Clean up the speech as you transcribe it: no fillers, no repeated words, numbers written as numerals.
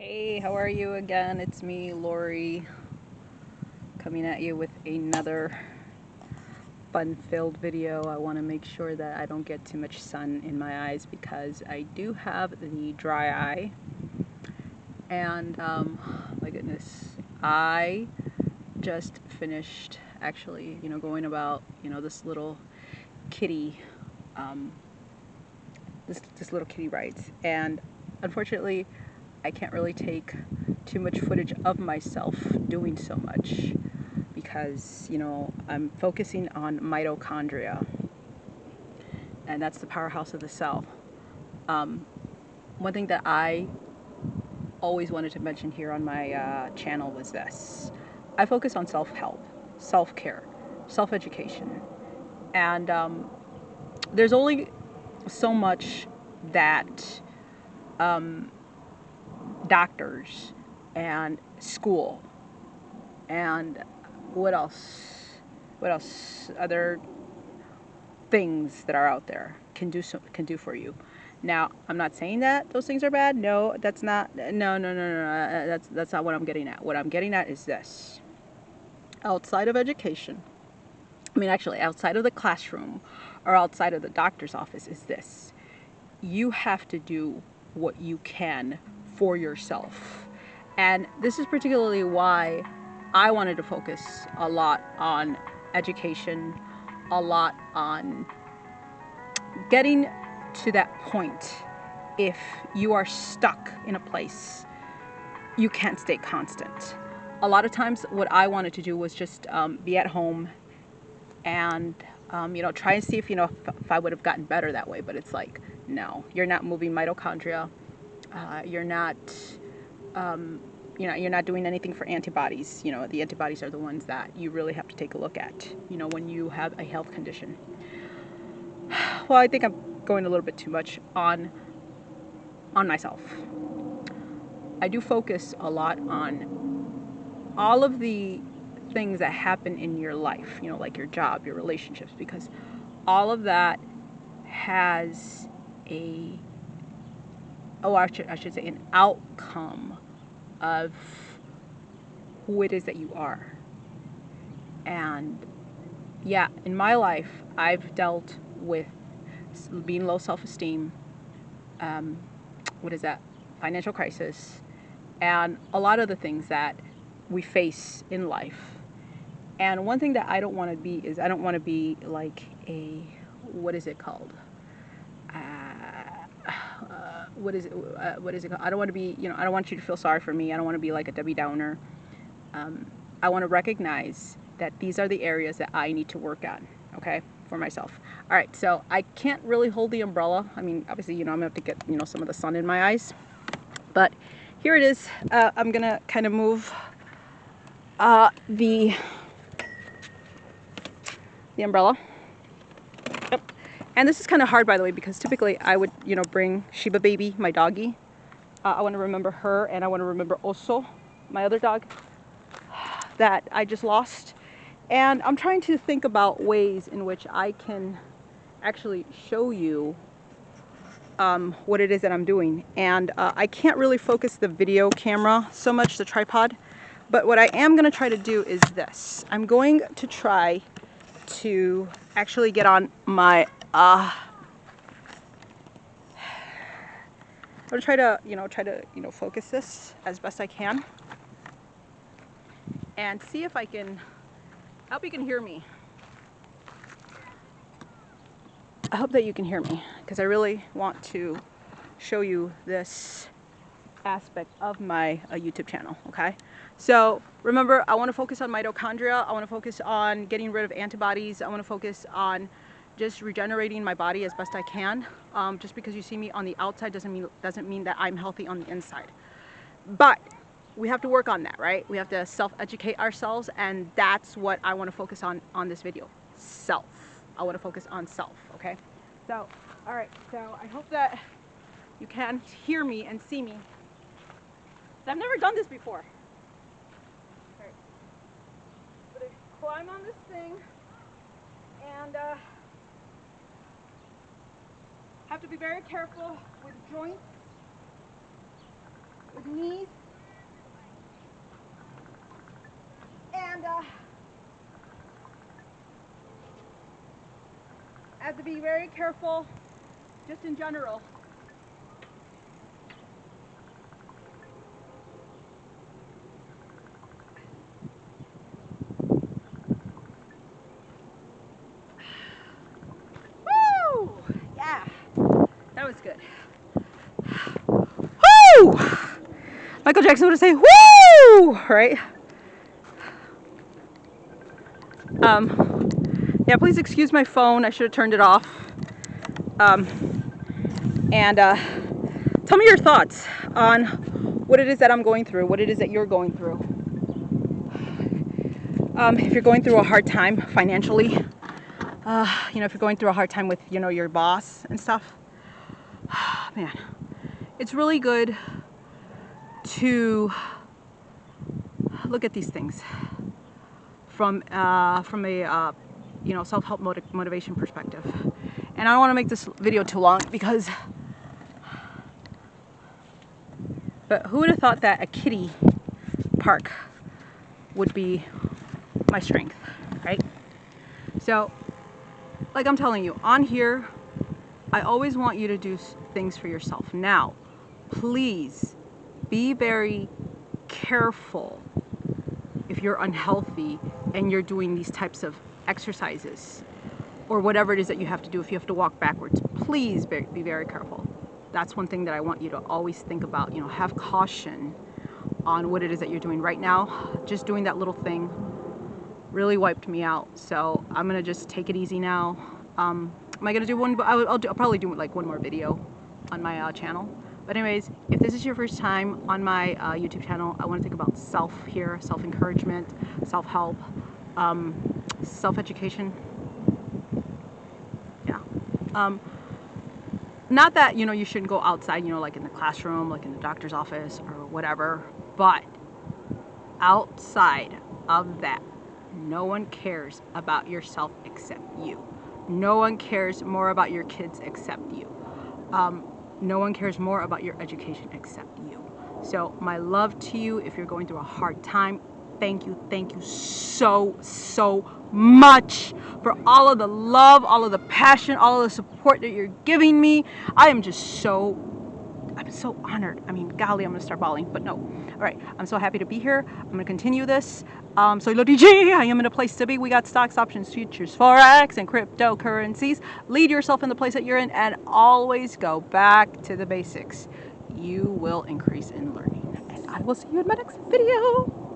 Hey, how are you again? It's me, Lori, coming at you with another fun-filled video. I want to make sure that I don't get too much sun in my eyes because I do have the dry eye. And my goodness, I just finished actually, going about, this little kitty, um, this little kitty rides, and unfortunately, I can't really take too much footage of myself doing so much because, I'm focusing on mitochondria, and that's the powerhouse of the cell. Um, One thing that I always wanted to mention here on my channel was this. I focus on self-help, self-care, self-education, and there's only so much that doctors and school and what else? What else? Other things that are out there can do for you. Now, I'm not saying that those things are bad. No, that's not. No. That's not what I'm getting at. What I'm getting at is this: outside of education, I mean, actually, outside of the classroom or outside of the doctor's office, is this: you have to do what you can for yourself. And this is particularly why I wanted to focus a lot on education, a lot on getting to that point. If you are stuck in a place, you can't stay constant. A lot of times, what I wanted to do was just be at home and try and see if I would have gotten better that way. But it's like, no, you're not moving mitochondria. You're not you're not doing anything for antibodies. The antibodies are the ones that you really have to take a look at, when you have a health condition. Well, I think I'm going a little bit too much on myself. I do focus a lot on all of the things that happen in your life, like your job, your relationships, because all of that has a, I should say, an outcome of who it is that you are. And yeah, in my life, I've dealt with being low self-esteem, what is that? Financial crisis, and a lot of the things that we face in life. And one thing that I don't want to be is I don't want to be like a, what is it called? What is it called? I don't want to be, I don't want you to feel sorry for me. I don't want to be like a Debbie Downer. I want to recognize that these are the areas that I need to work on, okay, for myself. All right, so I can't really hold the umbrella. I mean, obviously, I'm gonna have to get, some of the sun in my eyes. But here it is. I'm gonna kind of move the umbrella. Yep. And this is kind of hard, by the way, because typically I would, bring Shiba Baby, my doggy. I want to remember her, and I want to remember Oso, my other dog that I just lost. And I'm trying to think about ways in which I can actually show you what it is that I'm doing. And I can't really focus the video camera so much, the tripod. But what I am going to try to do is this. I'm going to try to actually get on my I'm going to try to focus this as best I can and see if I can hope you can hear me. I hope that you can hear me because I really want to show you this aspect of my YouTube channel, okay? So remember, I want to focus on mitochondria. I want to focus on getting rid of antibodies. I want to focus on just regenerating my body as best I can. Just because you see me on the outside doesn't mean that I'm healthy on the inside. But we have to work on that, right? We have to self-educate ourselves, and that's what I want to focus on this video. Self. I want to focus on self, okay? So, all right. So I hope that you can hear me and see me. I've never done this before. Right. I'm gonna climb on this thing and have to be very careful with joints, with sneeze. And I have to be very careful just in general. Woo! Yeah, that was good. Woo! Michael Jackson would say, woo! Right? Yeah, please excuse my phone. I should have turned it off. And tell me your thoughts on what it is that I'm going through, what it is that you're going through. If you're going through a hard time financially, if you're going through a hard time with, your boss and stuff, man, it's really good to look at these things from a self-help motivation perspective. And I don't want to make this video too long but who would have thought that a kiddie park would be my strength, right? So, like I'm telling you, on here, I always want you to do things for yourself. Now, please be very careful if you're unhealthy and you're doing these types of exercises or whatever it is that you have to do. If you have to walk backwards, please be very careful. That's one thing that I want you to always think about. Have caution on what it is that you're doing right now. Just doing that little thing really wiped me out. So I'm gonna just take it easy now. Am I gonna do one? I'll probably do like one more video on my channel. But anyways, if this is your first time on my YouTube channel, I want to think about self here, self-encouragement, self-help, self-education. Yeah. Not that, you shouldn't go outside, like in the classroom, like in the doctor's office or whatever, but outside of that, no one cares about yourself except you. No one cares more about your kids except you. No one cares more about your education except you. So my love to you. If you're going through a hard time, thank you so much for all of the love, all of the passion, all of the support that you're giving me. I'm so honored. I mean, golly, I'm gonna start bawling, but no. All right, I'm so happy to be here. I'm gonna continue this. Soy Lo DJ, I am in a place to be. We got stocks, options, futures, forex, and cryptocurrencies. Lead yourself in the place that you're in and always go back to the basics. You will increase in learning. And I will see you in my next video.